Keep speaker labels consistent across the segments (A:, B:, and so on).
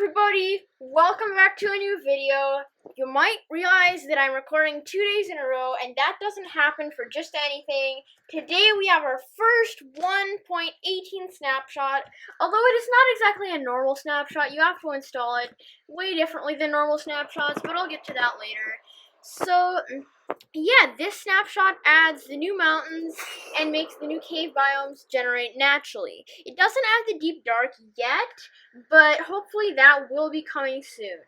A: everybody, welcome back to a new video. You might realize that I'm recording 2 days in a row, and that doesn't happen for just anything. Today we have our first 1.18 snapshot. Although it is not exactly a normal snapshot, you have to install it way differently than normal snapshots, but I'll get to that later. So, yeah, this snapshot adds the new mountains and makes the new cave biomes generate naturally. It doesn't add the deep dark yet, but hopefully that will be coming soon.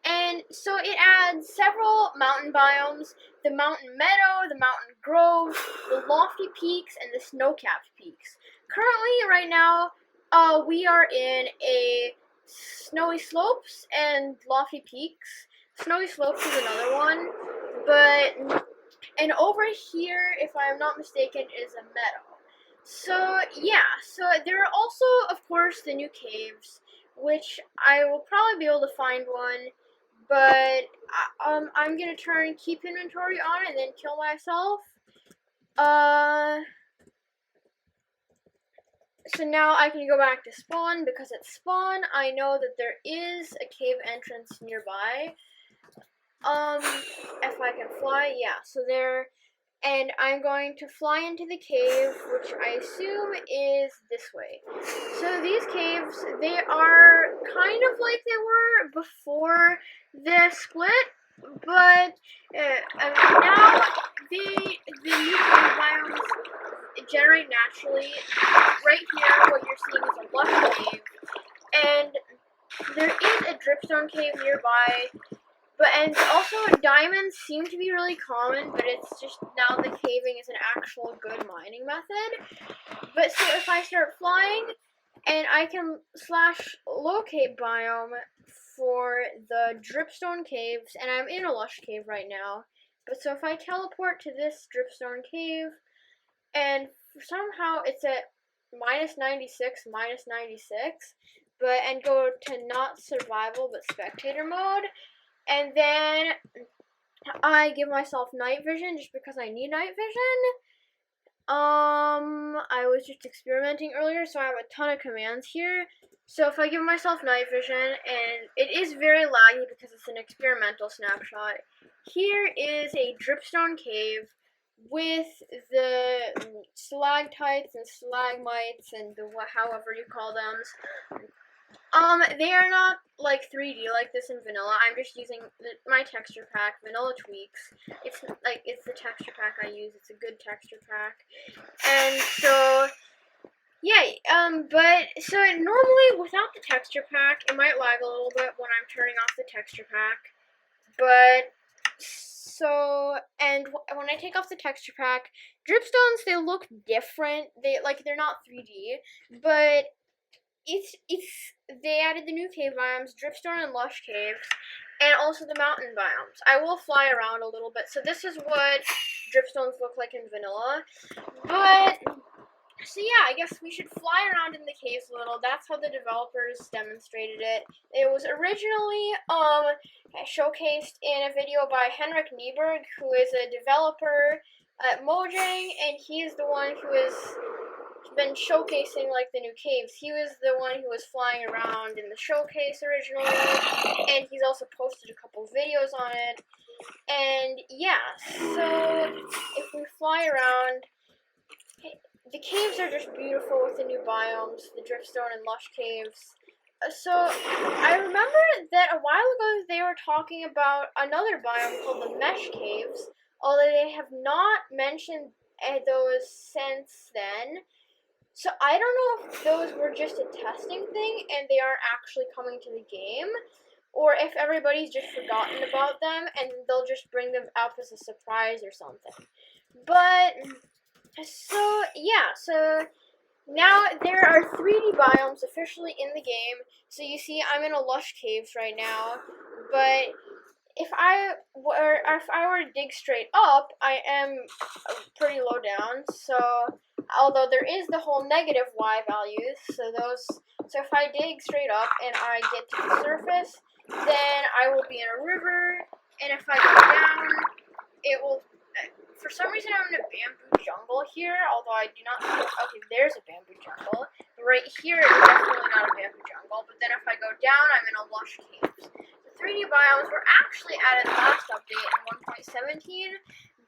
A: And so it adds several mountain biomes: the mountain meadow, the mountain grove, the lofty peaks, and the snow-capped peaks. Currently, right now, we are in a snowy slopes and lofty peaks. Snowy slopes is another one, and over here, if I am not mistaken, is a meadow. So yeah, so there are also, of course, the new caves, which I will probably be able to find one, but I'm gonna turn keep inventory on and then kill myself. So now I can go back to spawn, because at spawn I know that there is a cave entrance nearby. If I can fly, yeah, so there, and I'm going to fly into the cave, which I assume is this way. So these caves, they are kind of like they were before the split, but now the new cave biomes generate naturally. Right here, what you're seeing is a lush cave, and there is a dripstone cave nearby. And also diamonds seem to be really common, but it's just now the caving is an actual good mining method. But so if I start flying, and I can / locate biome for the dripstone caves, and I'm in a lush cave right now. But so if I teleport to this dripstone cave, and somehow it's at -96, and go to not survival but spectator mode, and then I give myself night vision just because I need night vision. I was just experimenting earlier, so I have a ton of commands here. So if I give myself night vision, and it is very laggy because it's an experimental snapshot, here is a dripstone cave with the stalactites and stalagmites and the however you call them. They are not like 3D like this in vanilla. I'm just using my texture pack, Vanilla Tweaks. It's the texture pack I use. It's a good texture pack. And so, yeah, but so normally without the texture pack, it might lag a little bit when I'm turning off the texture pack. But so, and when I take off the texture pack, dripstones, they look different. They're not 3D, but they added the new cave biomes, dripstone and lush caves, and also the mountain biomes. I will fly around a little bit. So this is what dripstones look like in vanilla. But so yeah, I guess we should fly around in the caves a little. That's how the developers demonstrated it. It was originally showcased in a video by Henrik Nieberg, who is a developer at Mojang, and he is the one who has been showcasing like the new caves. He was the one who was flying around in the showcase originally, and he's also posted a couple videos on it. And yeah, so if we fly around, the caves are just beautiful with the new biomes, the dripstone and lush caves. So I remember that a while ago they were talking about another biome called the mesh caves, although they have not mentioned those since then. So I don't know if those were just a testing thing and they aren't actually coming to the game, or if everybody's just forgotten about them and they'll just bring them up as a surprise or something. But, so yeah, so now there are 3D biomes officially in the game. So you see I'm in a lush caves right now, but if I were to dig straight up, I am pretty low down, so although there is the whole negative Y values, so if I dig straight up and I get to the surface, then I will be in a river, and if I go down, it will, for some reason I'm in a bamboo jungle here, although I do not, okay, there's a bamboo jungle, but right here is definitely not a bamboo jungle, but then if I go down, I'm in a lush caves. The 3D biomes were actually added last update in 1.17,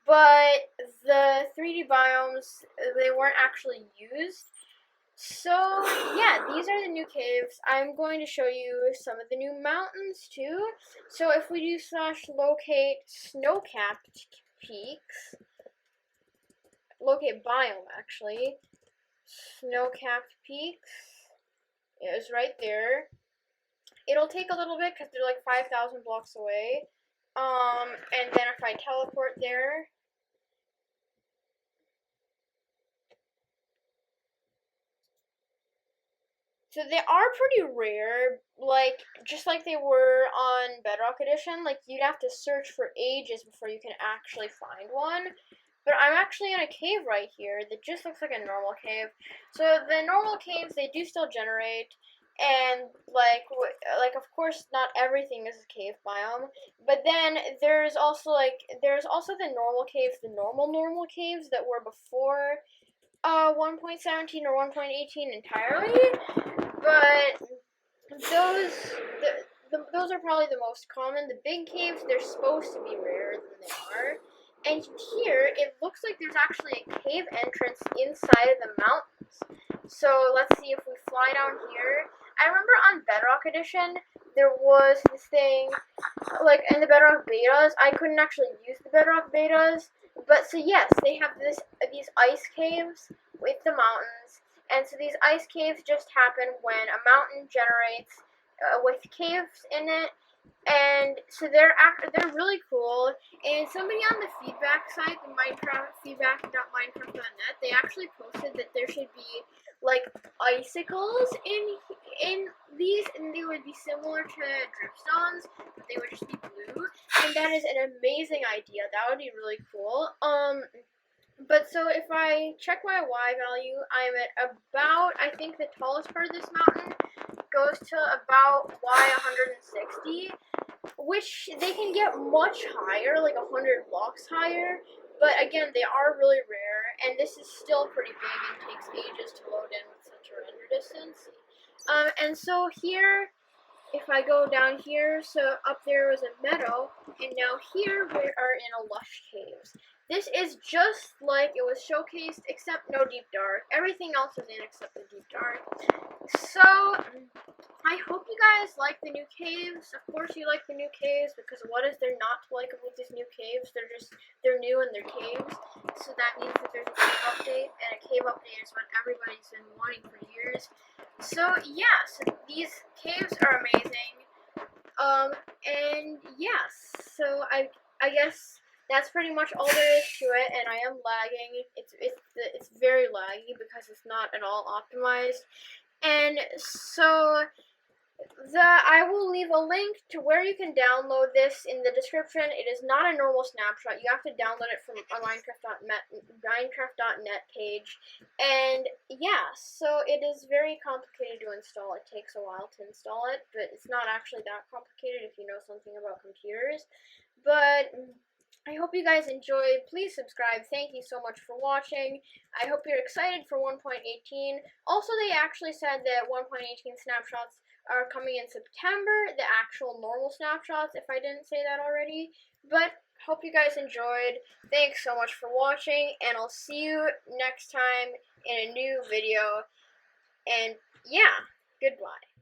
A: but the 3D biomes, they weren't actually used. So, yeah, these are the new caves. I'm going to show you some of the new mountains, too. So, if we do /locate snow-capped peaks, locate biome, actually, snow-capped peaks is right there. It'll take a little bit because they're like 5,000 blocks away. And then if I teleport there, so they are pretty rare, like, just like they were on Bedrock Edition. Like, you'd have to search for ages before you can actually find one. But I'm actually in a cave right here that just looks like a normal cave. So the normal caves, they do still generate, and like of course not everything is a cave biome. But then there's also the normal caves, the normal caves that were before 1.17 or 1.18 entirely. But those are probably the most common. The big caves, they're supposed to be rarer than they are. And here, it looks like there's actually a cave entrance inside of the mountains. So let's see if we fly down here. I remember on Bedrock Edition, there was this thing, like in the Bedrock betas, I couldn't actually use the Bedrock betas. But so yes, they have these ice caves with the mountains. And so these ice caves just happen when a mountain generates with caves in it. And so they're really cool. And somebody on the feedback site, the feedback.minecraft.net, they actually posted that there should be like icicles in these, and they would be similar to dripstones, but they would just be blue. And that is an amazing idea. That would be really cool. But so if I check my Y value, I'm at about, I think the tallest part of this mountain goes to about Y160, which they can get much higher, like 100 blocks higher. But again, they are really rare, and this is still pretty big and takes ages to load in with such a render distance. And so here, if I go down here, so up there was a meadow, and now here we are in a lush caves. This is just like it was showcased, except no deep dark. Everything else is in except the deep dark. So, I hope you guys like the new caves. Of course you like the new caves, because what is there not to like about these new caves? They're new and they're caves. So that means that there's a cave update, and a cave update is what everybody's been wanting for years. So, yes, these caves are amazing. And yes, so I guess that's pretty much all there is to it, and I am lagging. It's very laggy because it's not at all optimized. And so I will leave a link to where you can download this in the description. It is not a normal snapshot. You have to download it from a Minecraft.net page. And yeah, so it is very complicated to install. It takes a while to install it, but it's not actually that complicated if you know something about computers. But I hope you guys enjoyed. Please subscribe. Thank you so much for watching. I hope you're excited for 1.18. Also, they actually said that 1.18 snapshots are coming in September, the actual normal snapshots, if I didn't say that already. But hope you guys enjoyed. Thanks so much for watching, and I'll see you next time in a new video. And yeah, goodbye.